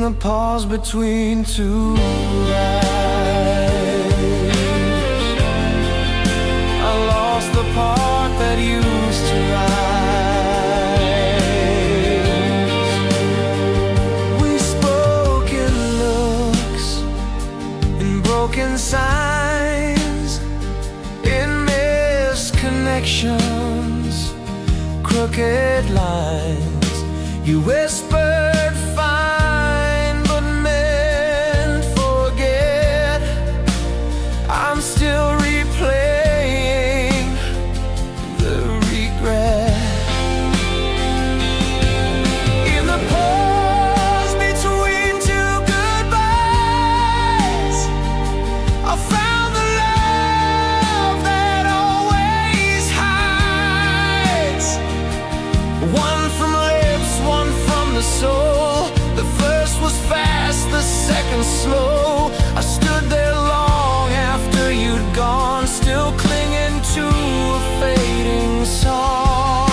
the pause between two lives. I lost the part that used to rise. We spoke in looks, in broken signs, in misconnections, crooked lines. You whispered fine, but meant forget. I'm still replaying the regret. In the pause between two goodbyes, I found the love that always hides. One from lips, one from the soul. The first was fast, the second slow. I stood there long after you'd gone, still clinging to a fading song.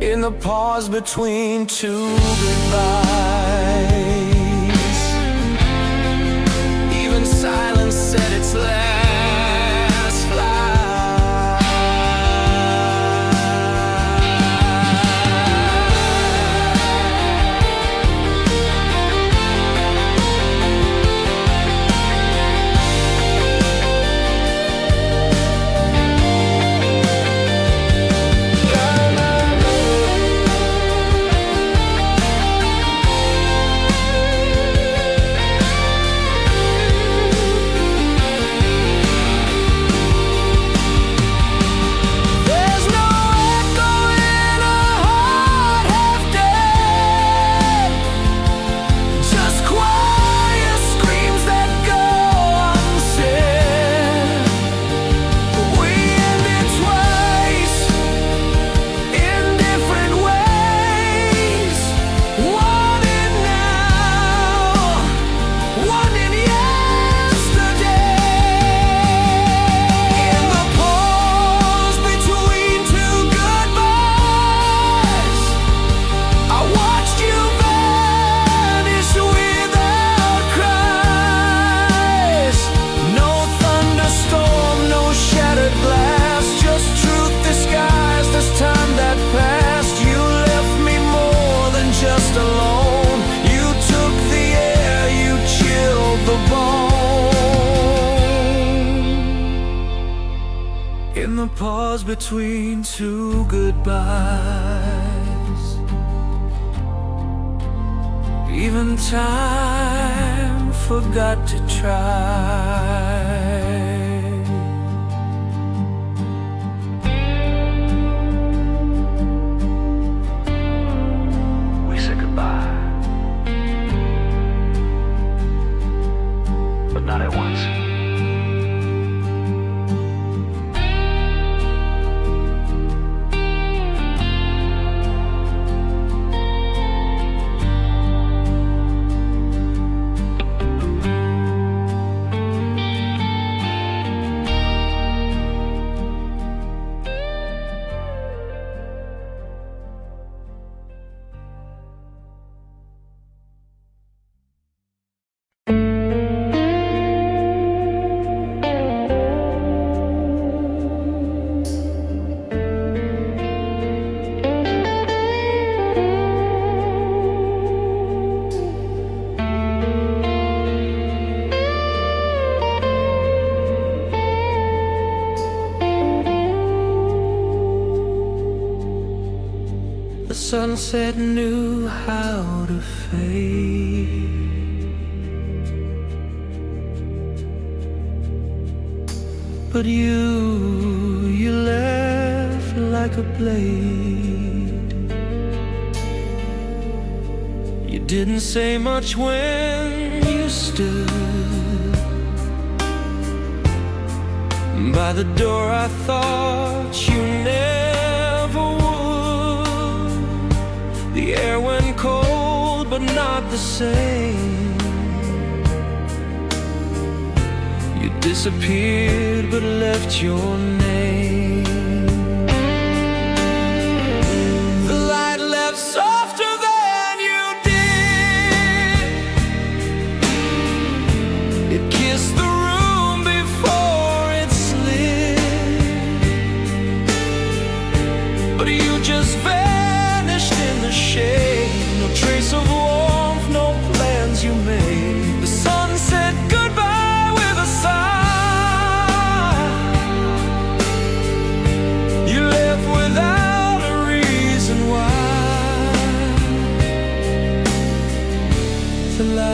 In the pause between two goodbyes, even silence said its last lie. In the pause between two goodbyes, even time forgot to try. We said goodbye, but not at once. The sunset knew how to fade, but you left like a blade. You didn't say much when you stood by the door. I thought you never would. The air went cold, but not the same. You disappeared, but left your name. The light left softer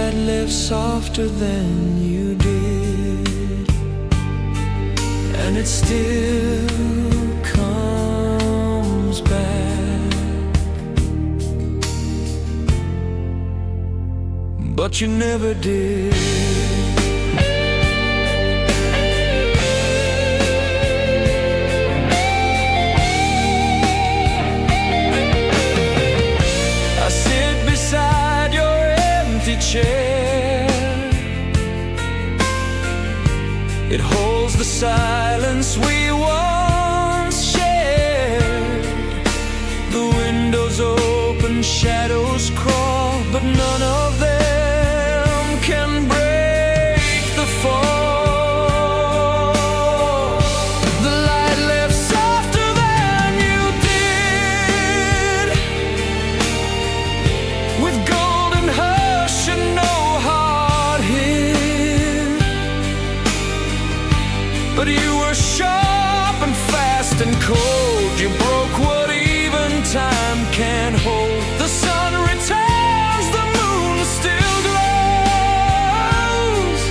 light left softer than you did, and it still comes back, but you never did. Chair. It holds the silence we once shared. The windows open, shadows crawl, but none of them can break the fall. The light left softer than you did, with golden hush and no hard hit. But you were sharp and fast and cold. You broke what even time can't hold. The sun returns, the moon still glows,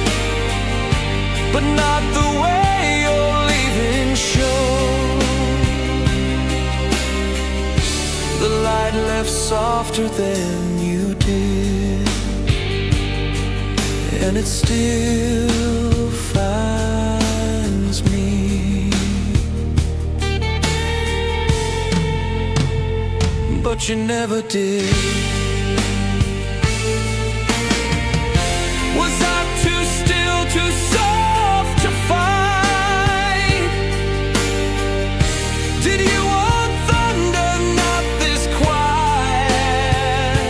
but not the way you're leaving shows. The light left softer than you did, and it still finds me. But you never did. Was I too still, too soft to fight? Did you want thunder, not this quiet?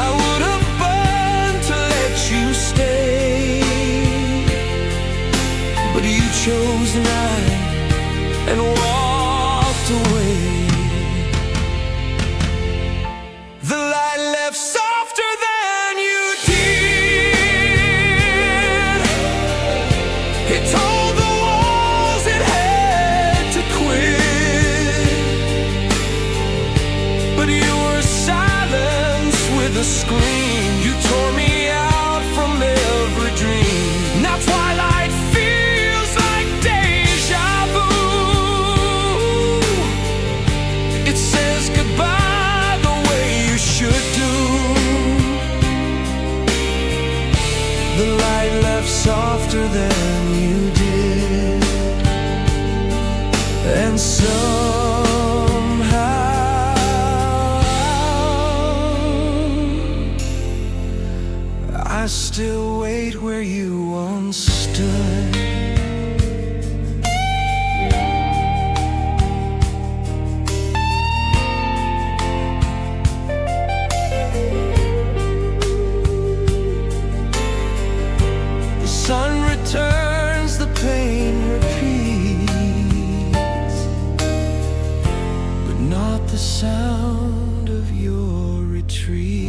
I would have burned to let you stay, but you chose night and walked away. The light left softer than you did. It told the walls it had to quit, but you were silenced with a scream. You tore me out from every dream. Now twilight feels like deja vu. It says goodbye the way you should do. The light left softer than you did, and somehow I still wait where you once stood. The sun returns, the pain repeats, but not the sound of your retreat.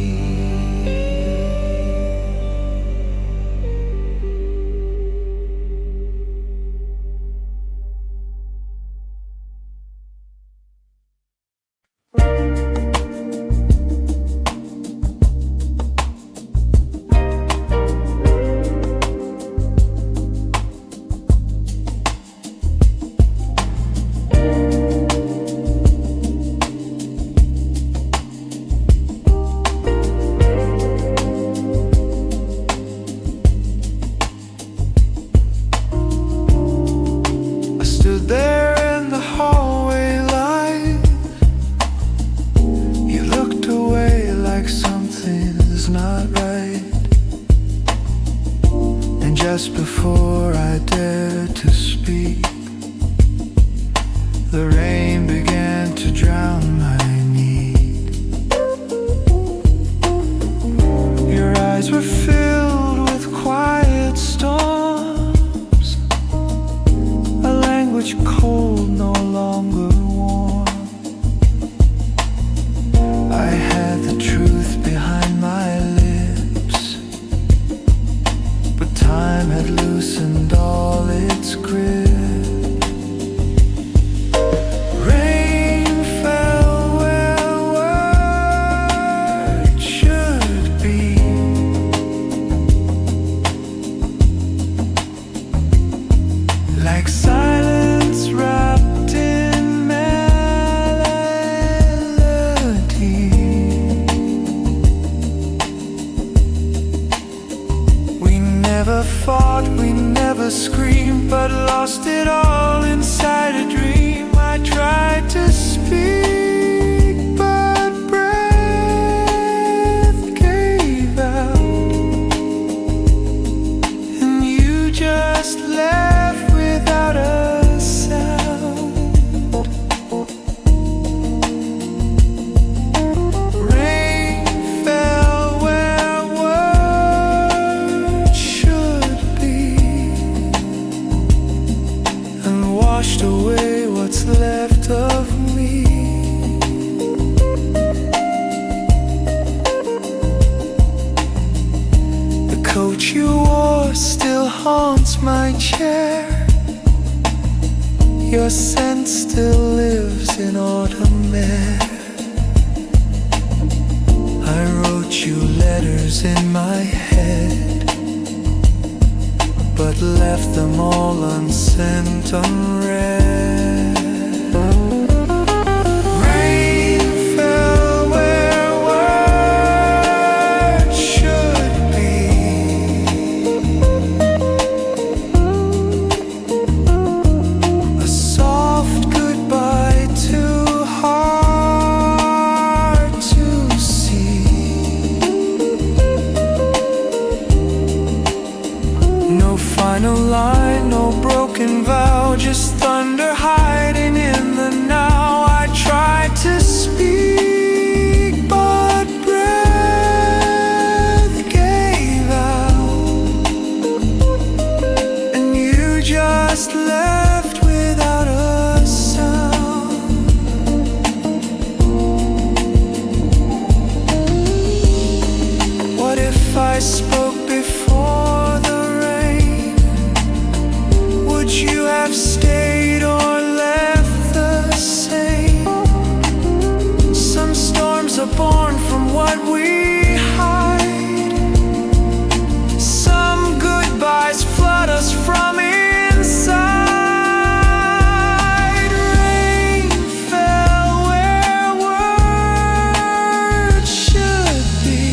I stood there in the hallway light. You looked away like something's not right, and just before I dared to speak, the rain began to drown my need. Your eyes were filled with quiet storms, a language cold, no longer warm. I had the truth behind my lips, but time had loosened all its grip. Rain fell thought we never screamed, but lost it all inside a dream. I tried to speak, but breath gave out, and you just left without a sound. Rain fell where words should be, and washed away what's left of me. The coat you wore still haunts my chair. Your scent still lives in autumn air. I wrote you letters in my head, but left them all unsent, unread. Rain fell where words should be, a soft goodbye too hard to see. No final line, no broken vow, just thunder hiding in the now. I tried to speak, but breath gave out, and you just left without a sound. What if I spoke before the rain? Would you have stayed or left the same? Some storms are born from what we hide. Some goodbyes flood us from inside. Rain fell where words should be.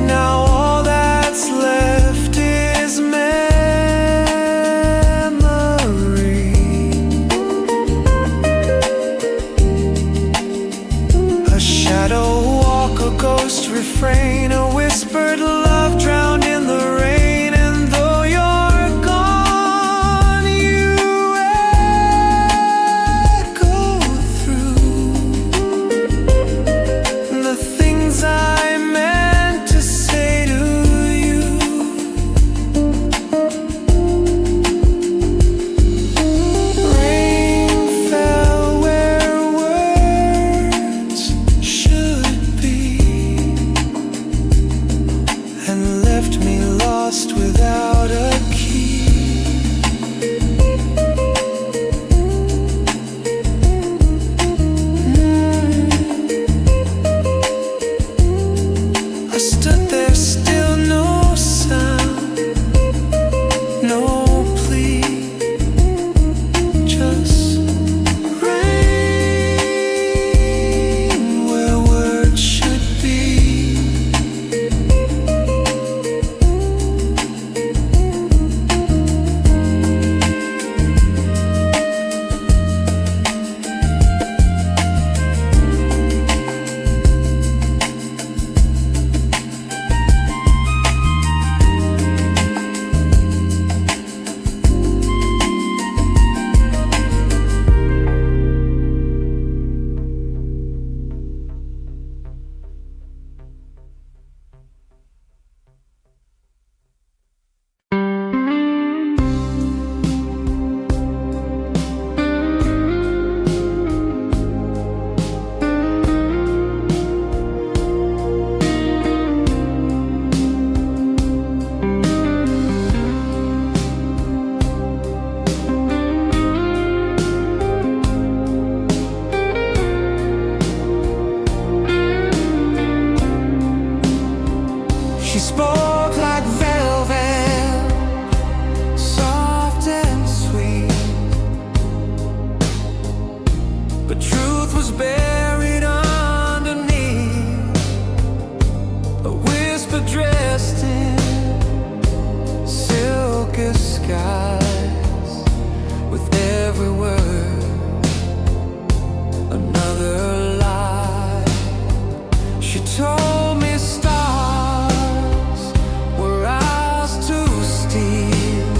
Now all that's left is memory, a shadow walk, a ghost refrain, a whispered love drowned in the rain. And though you're gone, you echo through the things I meant to say to you. Rain fell where words should be, and left me lost without a key. I stood there still, no sound, no plea, just rain where words should be. She spoke like velvet, soft and sweet, but truth was buried underneath. another lie. She told me stars were ours to steal,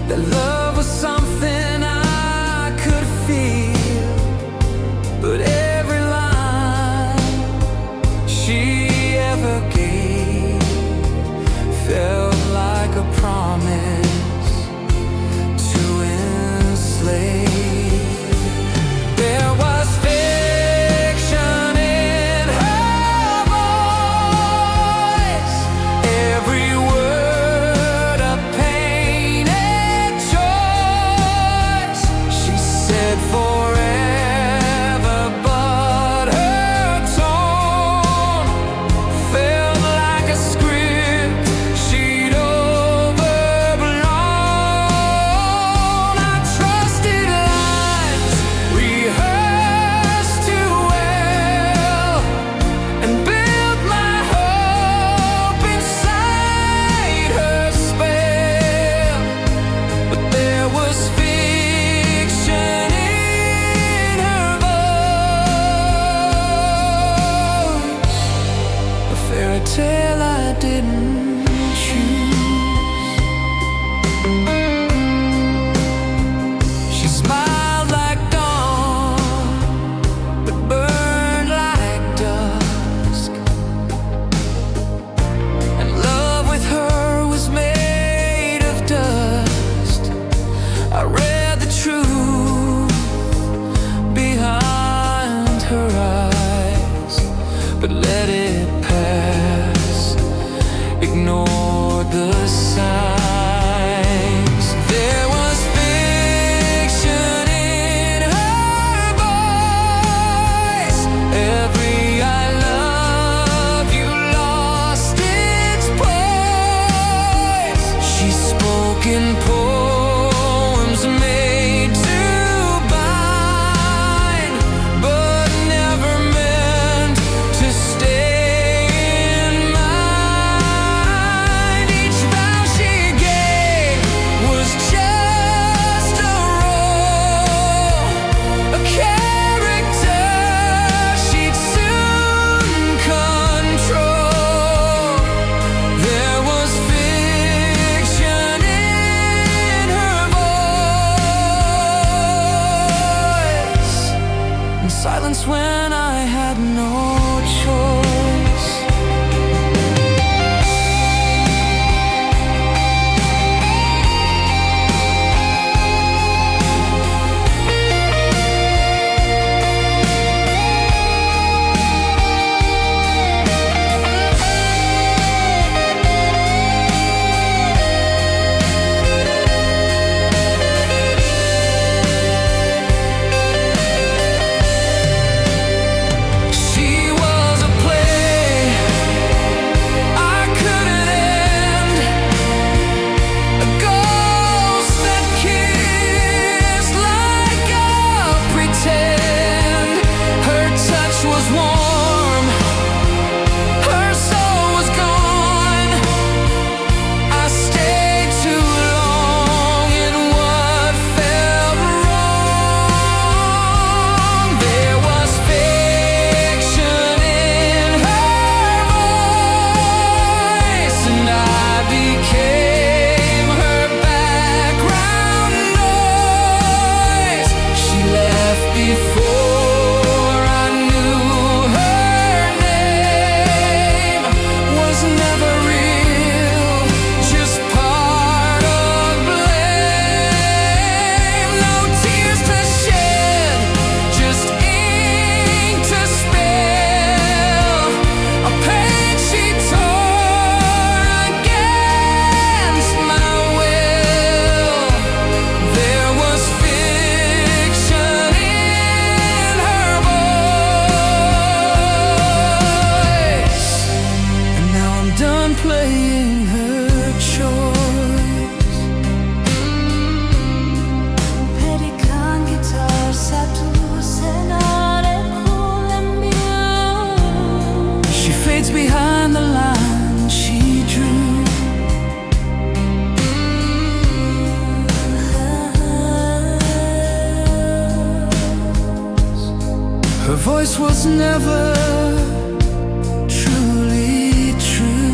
that love was something I could feel. But every line she ever gave felt like a promise to enslave. There was fiction in her voice, every word a painted choice. She said forever, but her tone felt like a script she'd overblown. I trusted lines rehearsed too well, and built my hope inside her spell. But there was fiction in her voice, a fairy tale I didn't choose. She smiled like dawn, but burned like dusk, and love with her was made of dust. I read the truth behind her eyes, but let it pass, ignored the signs. There was fiction in her voice, every I love you lost its poise. She spoke in poems made to bind, but never meant to stay in mind. Each vow she gave was just a role, a character she'd soon control. There was fiction in her voice, and silence when I had no choice. She was a place Her voice was never truly true.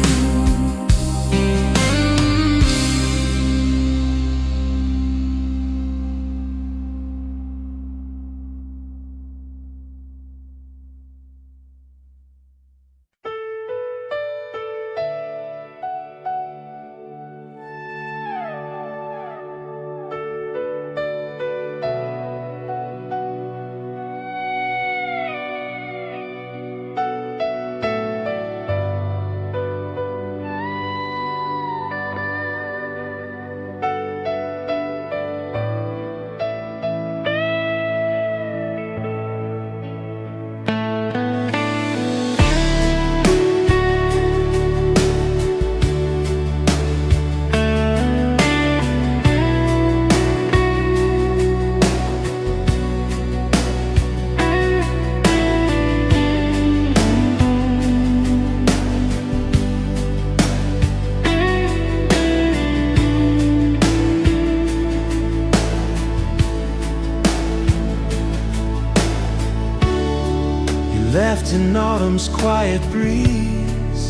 Left in autumn's quiet breeze,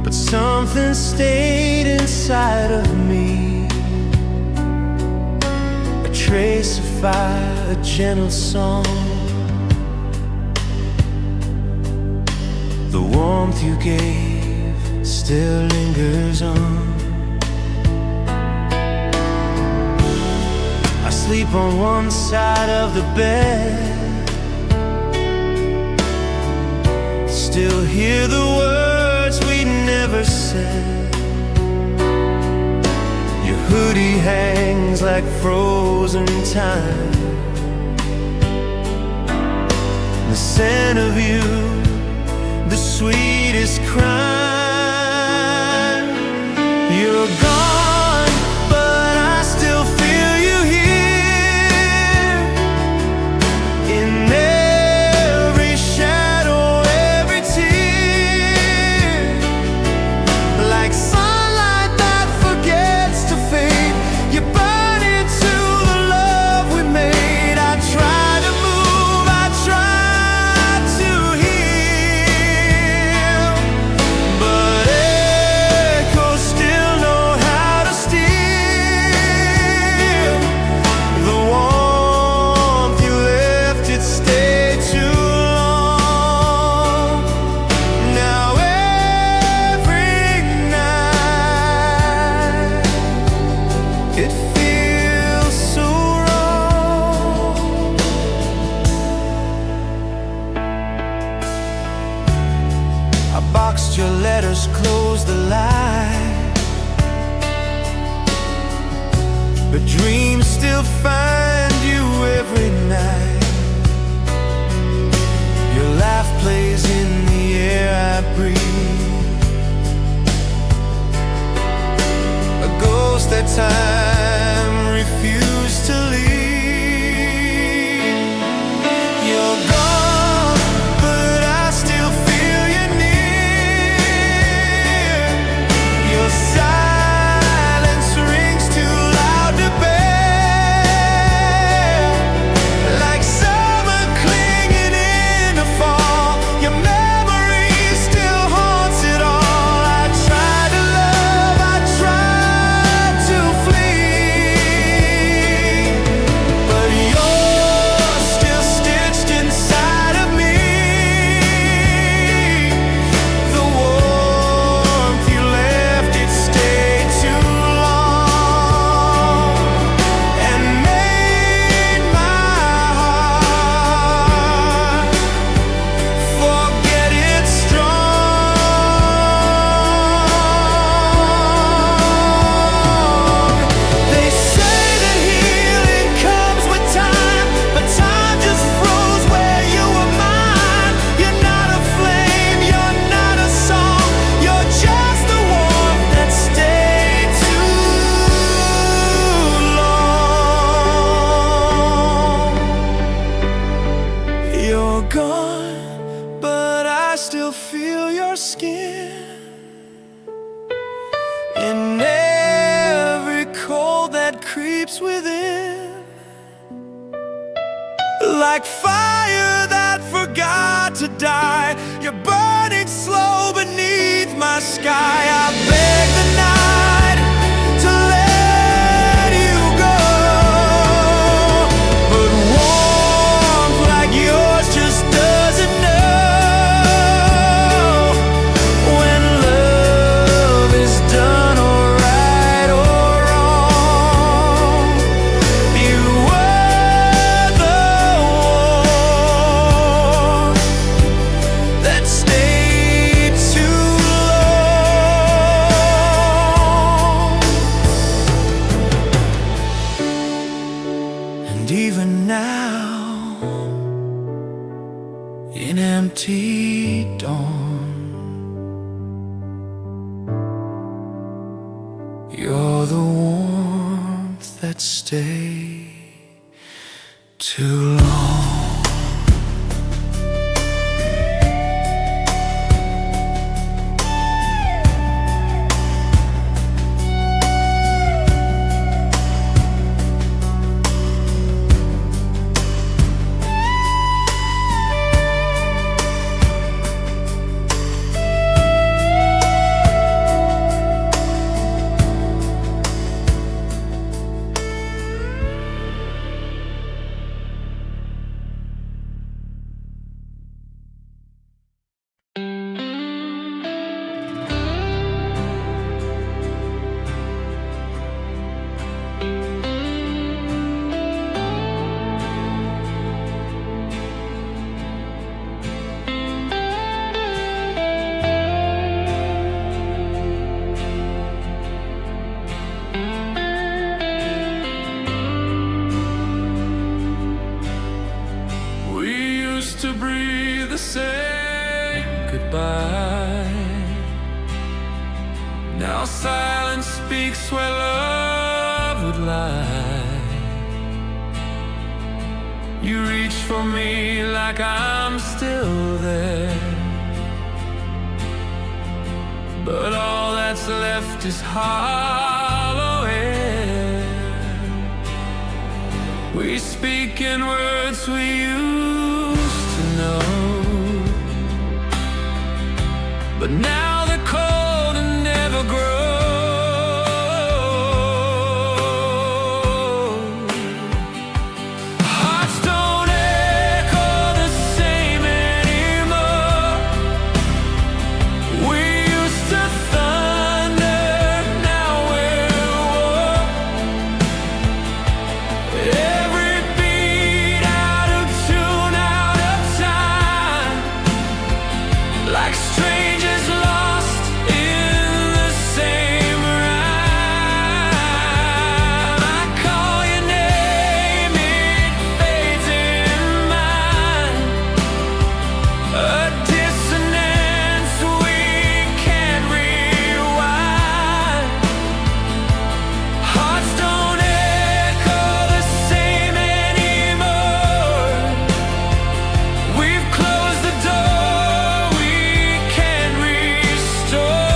but something stayed inside of me. A trace of fire, a gentle song, the warmth you gave still lingers on. I sleep on one side of the bed, still hear the words we never said. Your hoodie hangs like frozen time, the scent of you, the sweetest crime. You're gone, but I still feel you here, in every shadow, every tear, like sunlight that forgets to fade. You burn into the love we made. I try to move, I try to heal, but echoes still know how like fire that forgot to die. You're burning slow beneath my sky. I beg the night to let you go, but warmth like yours just doesn't know when love is done or right or wrong. You were the warmth that stayed too long. And even now, in empty dawn, you're the warmth that stayed too long. To breathe the same goodbye. Now silence speaks where love would lie. You reach for me like I'm still there, but all that's left is hollow air. We speak in words we used to know, but now the cold and never grows. Hearts don't echo the same anymore. We used to thunder, now we're war. Every beat out of tune, out of time, like strangers lost in the same rhyme. I call your name, it fades in mine, a dissonance we can't rewind. Hearts don't echo the same anymore. We've closed the door we can't restore.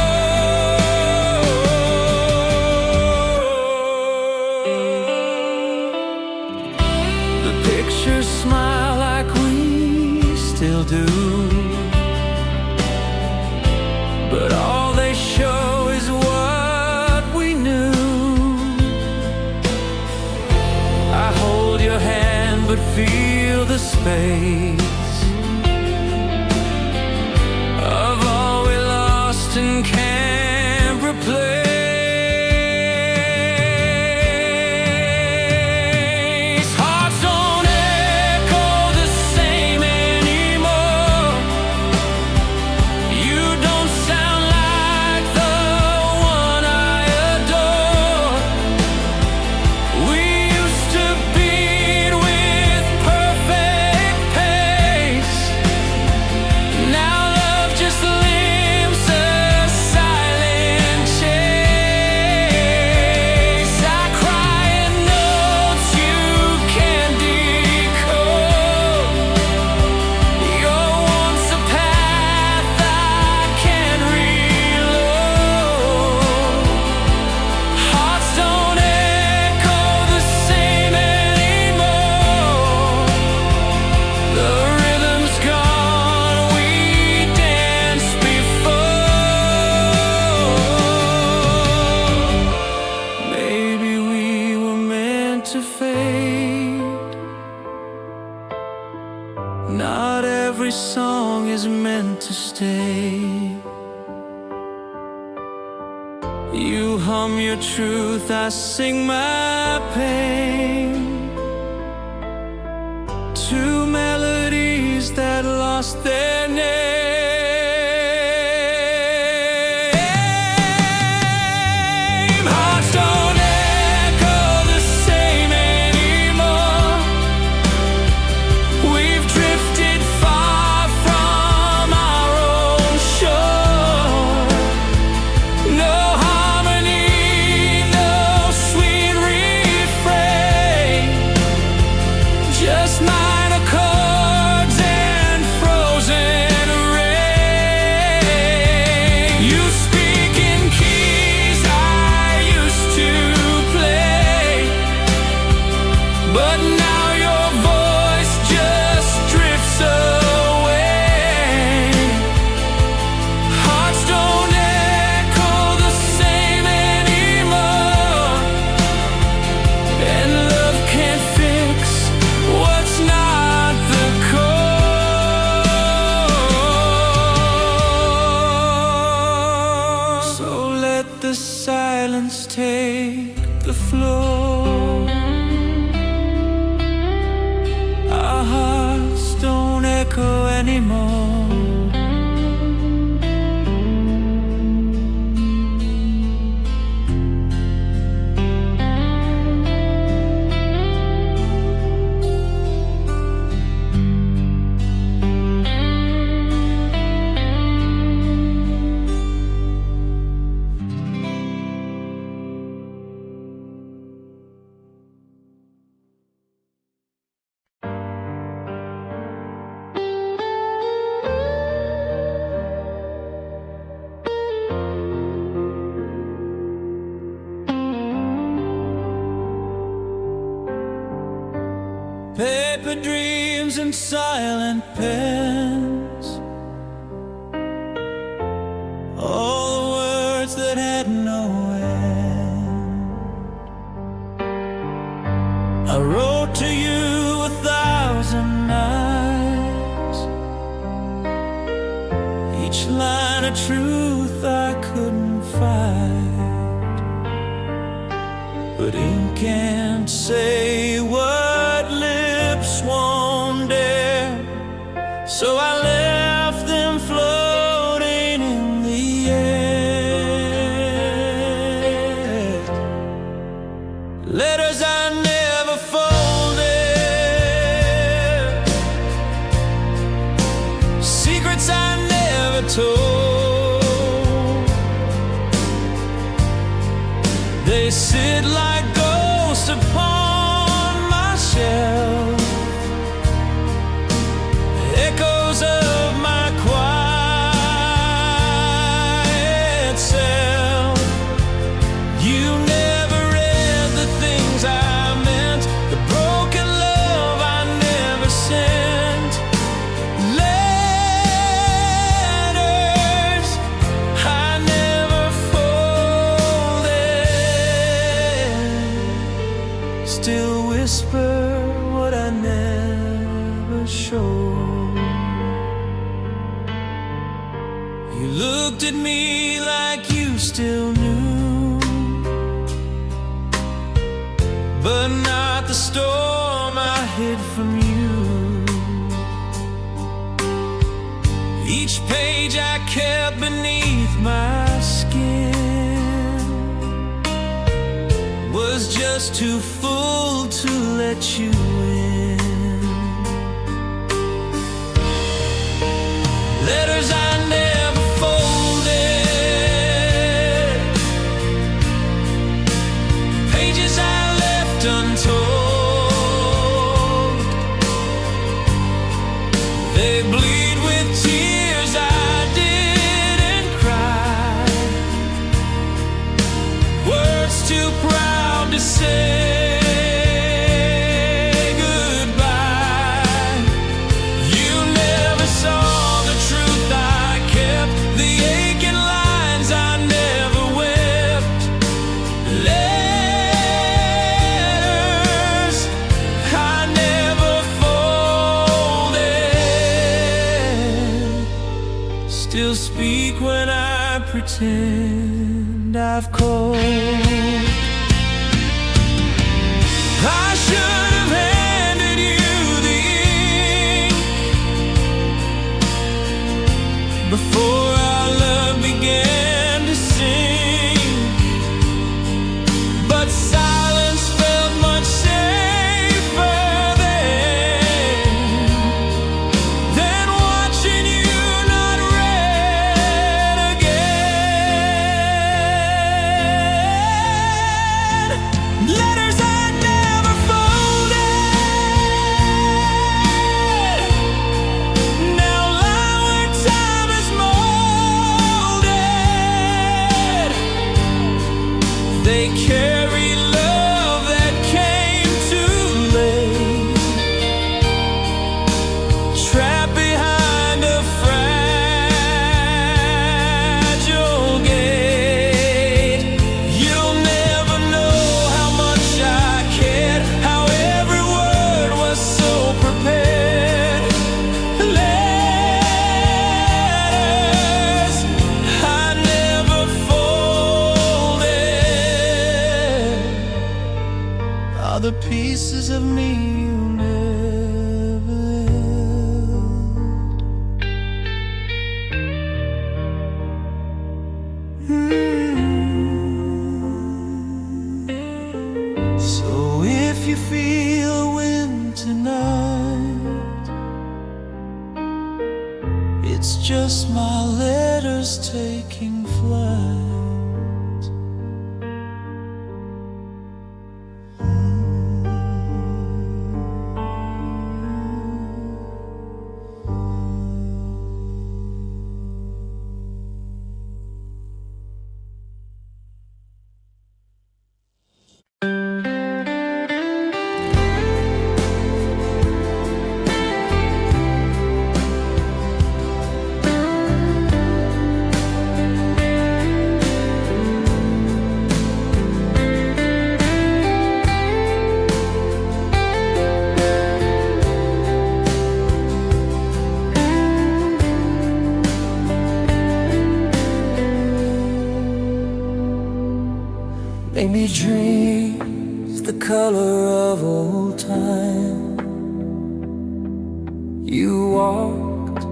The pictures smile like we still do, but all they show is what we knew. I hold your hand but feel the space of all we lost and can't replace. Hearts don't echo the same anymore. You don't sound like the one I adore. We used to beat with perfect pace. Now love just limps a silent chase. Not every song is meant to stay. You hum your truth, I sing my pain. Two melodies that lost their name. Hearts don't echo the same anymore. We've drifted far from our own shore. No harmony, no sweet refrain, just minor chords and frozen rain. You speak in keys I used to play, but now your voice just drifts away. Hearts don't echo the same anymore, and love can't fix what's not the core. So let the silence take the floor. Our hearts don't echo anymore. Paper dreams and silent pens, all the words that had no end. I wrote to you 1,000 nights, each line a truth I couldn't find, but ink can't say what lips won't dare. So I left them floating in the air. Letters I never folded, secrets I never told. They sit like ghosts upon my shelf, echoes of my quiet self. You never read the things I meant, the broken love I never sent. Letters I never folded, still whisper what I never showed. You looked at me like you still knew, but not the storm I hid from you. Each page I kept beneath my skin was just too full to let you in. Letters I never folded, pages I left untold. They bleed with tears I didn't cry, words too proud to say. speak when I pretend I've called. I should have handed you the ink before our love began to sing, but silence felt much safer than watching you not read again. Letters I never folded now lie where time is molded. They carry love that came too late, trapped behind a fragile gate. You'll never know how much I cared, how every word was so prepared. Letters I never folded are the pieces of me you never held. So if you feel wind tonight, it's just my letters taking flight. Make me dream the color of old time. You walked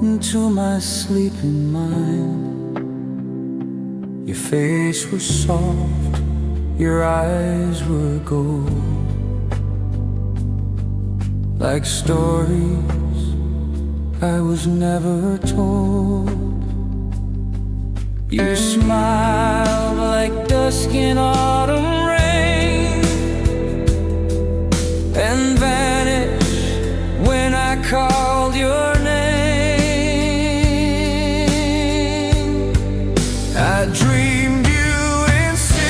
into my sleeping mind. Your face was soft, your eyes were gold, like stories I was never told. You smiled like dusk in autumn rain, and vanished when I called your name. I dreamed you in sepia,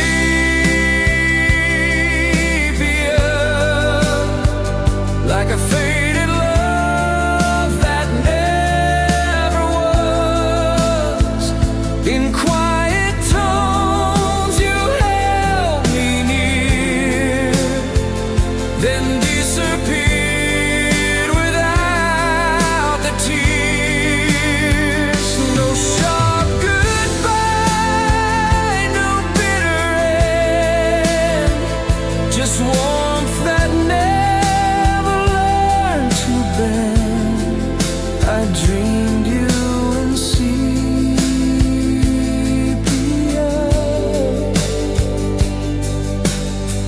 like a faded love that never was. In quiet tones you held me near, then disappeared without the tears. No sharp goodbye, no bitter end, just warmth that never learned to bend. I dreamed you in sepia,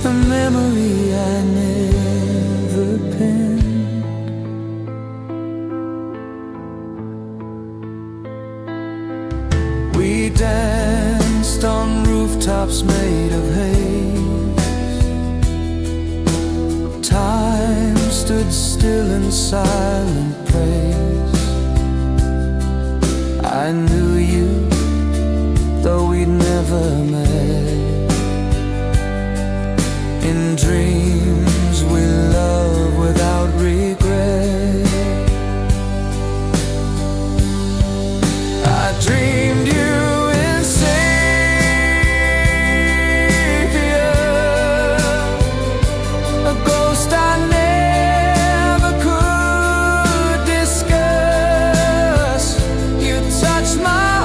a memory I never penned. We danced on rooftops made of haze. Time stood still in silent praise. I knew you, though we'd never met. In dreams we love without regret. I dreamed you in sepia, a ghost I never could discuss. You touched my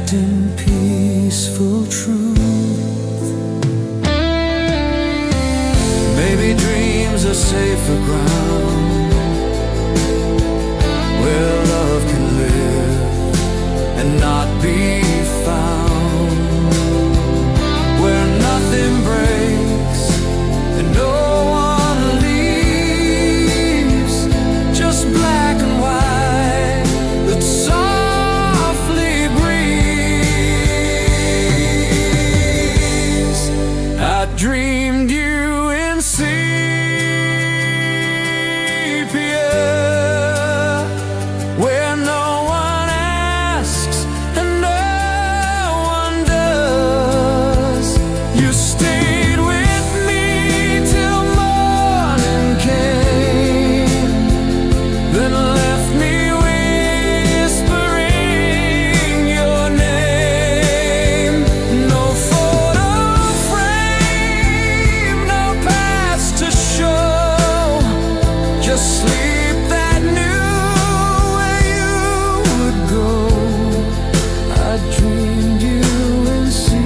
wrapped in peaceful truth. Maybe dreams are safer ground, where love can live and not be found, where nothing breaks and no one leaves, just black and white that softly breathes. I dreamed you in sepia, where no one asks and no one does. You stayed with me till morning came, then left me whispering your name. No photo frame, no past to show, just sleep that knew where you would go. I dreamed you in sepia,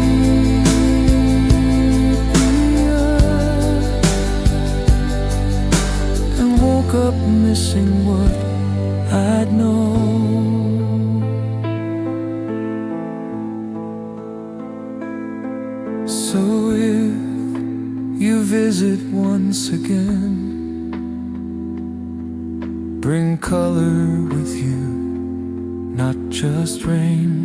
and woke up missing what I'd known. So if you visit once again, bring color with you, not just rain.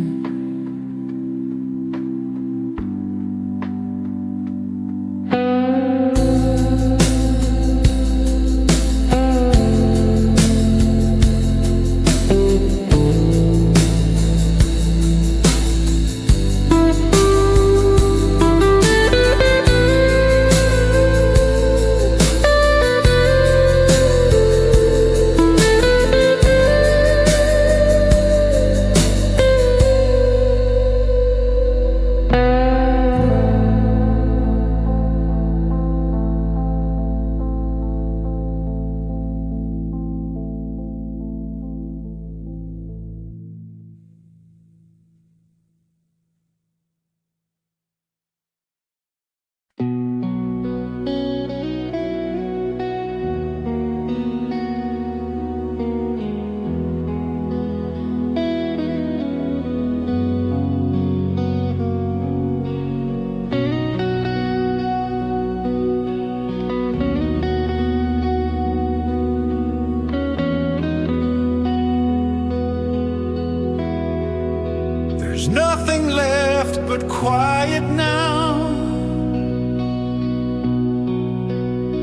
There's nothing left but quiet now,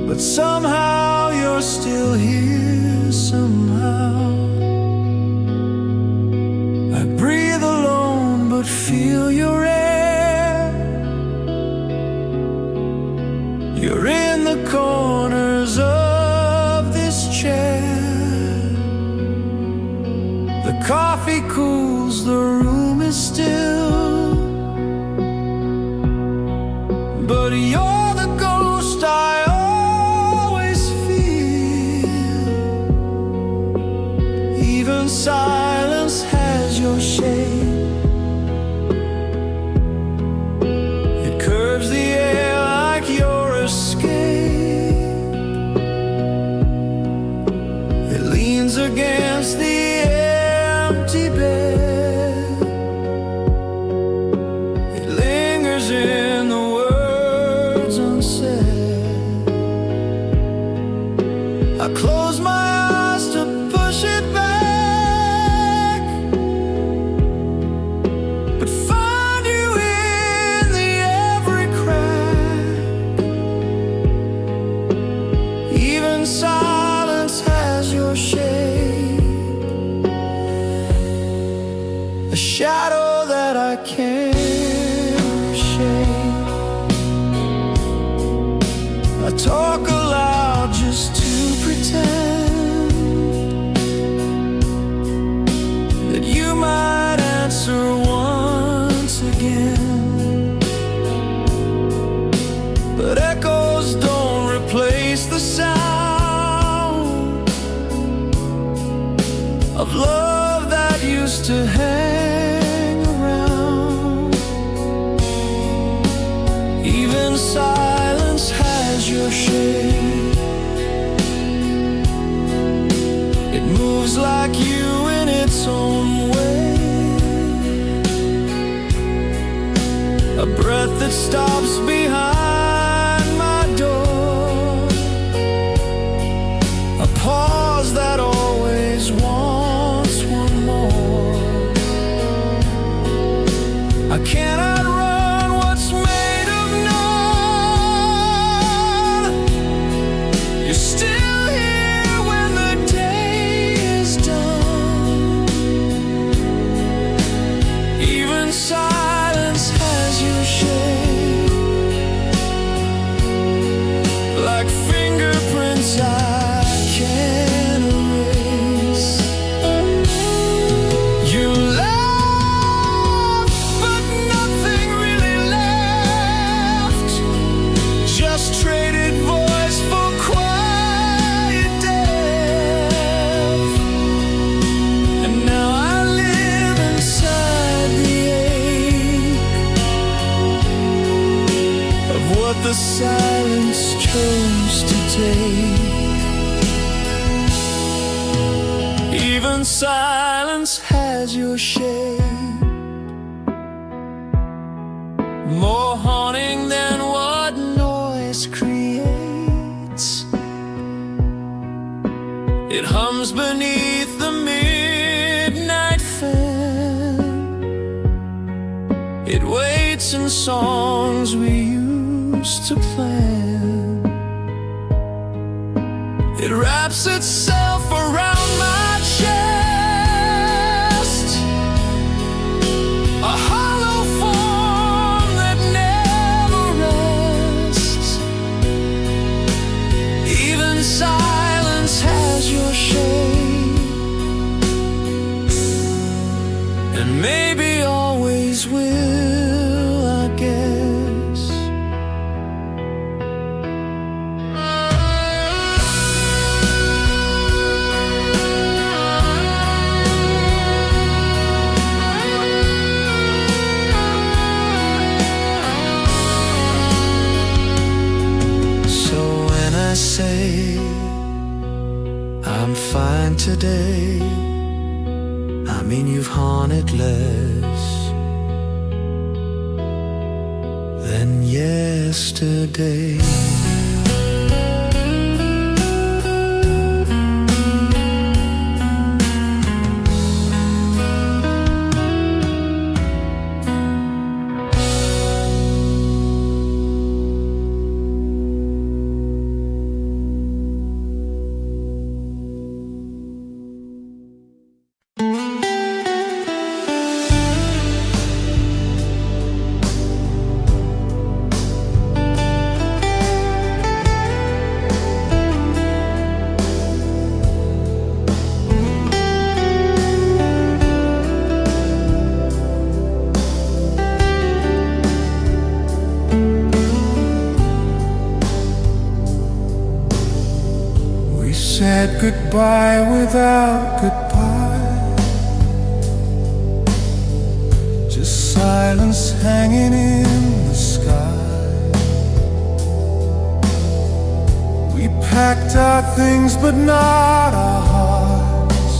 but somehow you're still here, somehow. I breathe alone but feel your air. You're in the corners of this chair. The coffee cools, the room is still, but you're the ghost I always feel. Even silence has your shape. It curves the air like your escape. It leans against the empty bed. It lingers in the words unsaid. I close my eyes to push it back, but find you in the every crack. Even silence has your shape, a shadow that I can't shake. I talk aloud just to pretend that you might answer once again, but echoes don't replace the sound of love that used to hang around. Even silence has your shape. It moves like you in its own way. A breath that stops behind my door. A pause that always wants one more. I cannot run what's made of none. You're still here when the day is done. Even silence has your shape. Like fingerprints I can't erase. You laugh, but nothing really left. Just traded voice for quiet death. And now I live inside the ache of what the silence chose to take. Even silence has your shape. More haunting than what noise creates. It hums beneath the midnight fan. It waits in songs we used to plan. It wraps itself around my chest. A hollow form that never rests. Even silence has your shape. And maybe always will, I guess. So when I say I'm fine today, I mean you've haunted less than yesterday. Said goodbye without goodbye. Just silence hanging in the sky. We packed our things but not our hearts.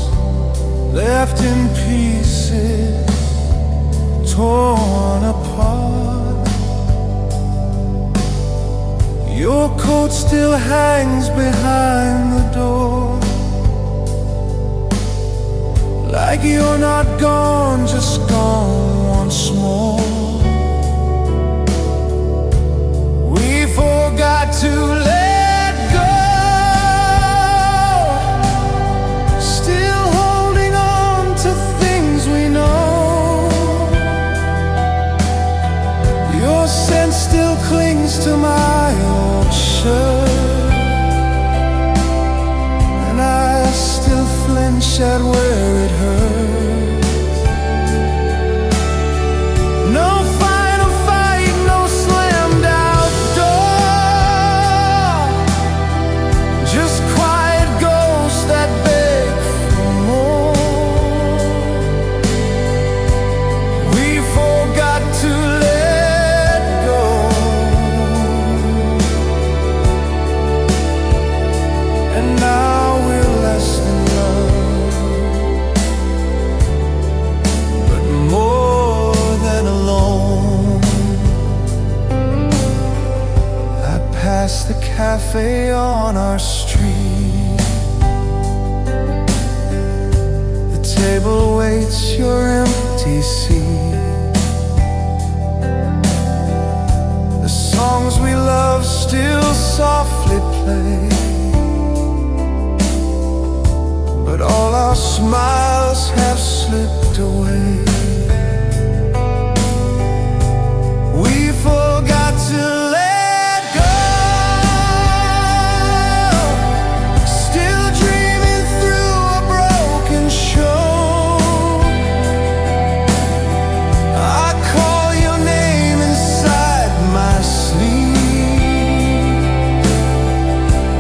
Left in pieces, torn apart. Your coat still hangs behind the door. Like you're not gone, just gone once more. We forgot to let go. Still holding on to things we know. Your scent still clings to my old shirt, and I still flinch at where it hurts. No final fight, no slammed out door. Just quiet ghosts that beg for more. We forgot to let go. past the cafe on our street. The table waits your empty seat. The songs we love still softly play, but all our smiles have slipped away. We forgot to let go, still dreaming through a broken show. I call your name inside my sleep,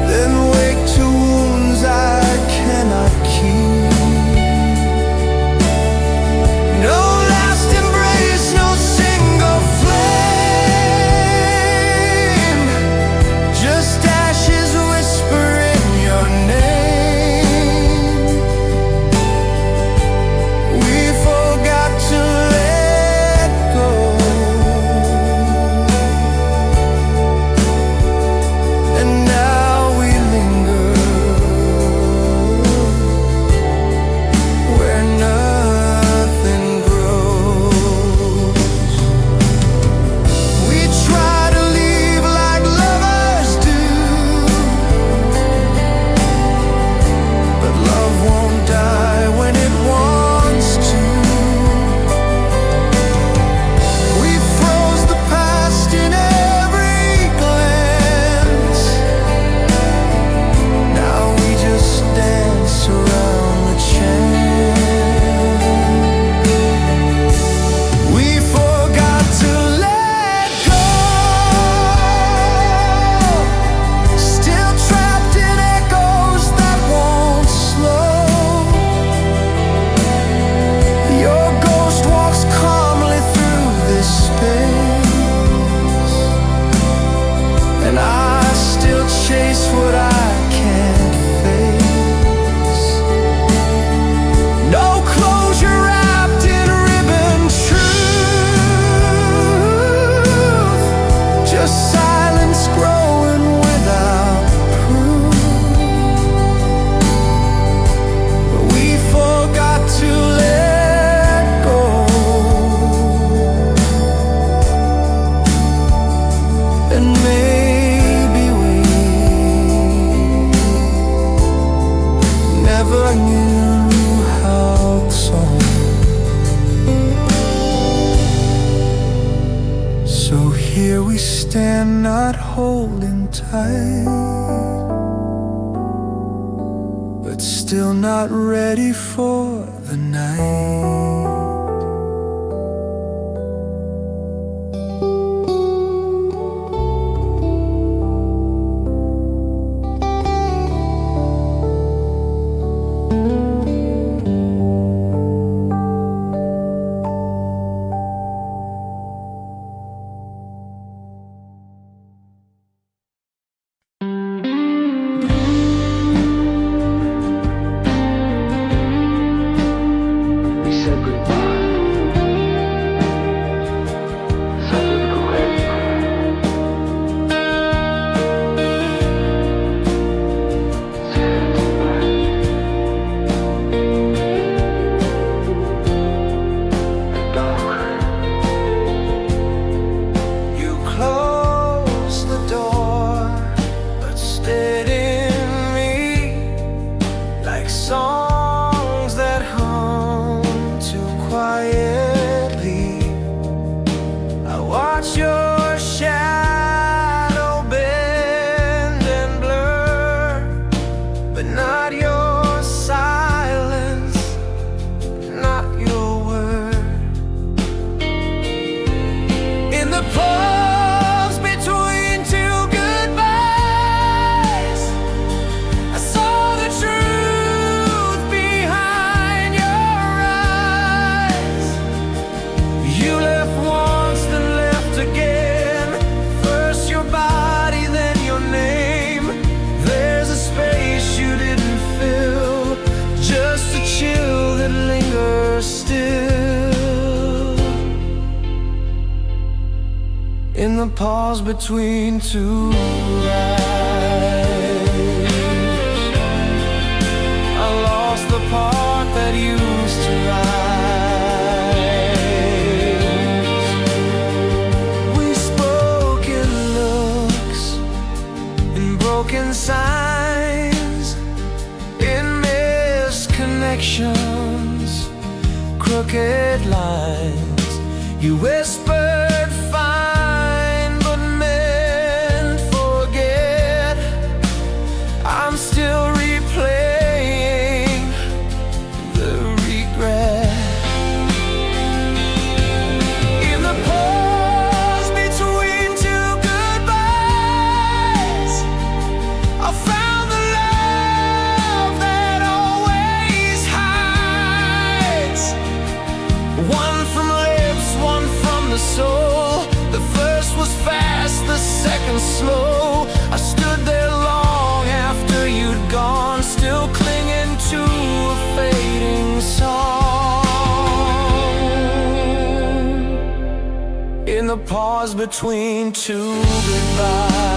then wake to wounds I cannot keep. No last embrace, no single flame, just ashes whispering your name. We forgot to let go, and now we linger where nothing grows. We try to leave like lovers do, but love won't die when it wants to. We froze the past in every glance. Now we just dance around the chance. We forgot to let go, still trapped in echoes that won't slow. Your ghost walks calmly through this space, and I still chase what I can't face. No closure wrapped in ribbon truth, just silence growing without proof. But we forgot to let go, and maybe we never knew how so. So here we stand, not holding tight, but still not ready for the night. We said goodbye. So did go ahead. You closed the door, but stayed in me, like songs that hum too quietly. I watch your shadow bend and blur, but not your silence, not your word. In the pause between two goodbyes, I saw the truth behind your eyes. You left once, then left again. First your body, then your name. There's a space you didn't fill, just a chill that lingers still. In the pause between two eyes. broken signs, in missed connections, crooked lines. You whispered fine, but meant forget. I'm still replaying the regret. In the pause between two goodbyes, I found the love that always hides. One from lips, one from the soul. The first was fast, the second slow. I stood there long after you'd gone, still clinging to a fading song. In the pause between two goodbyes.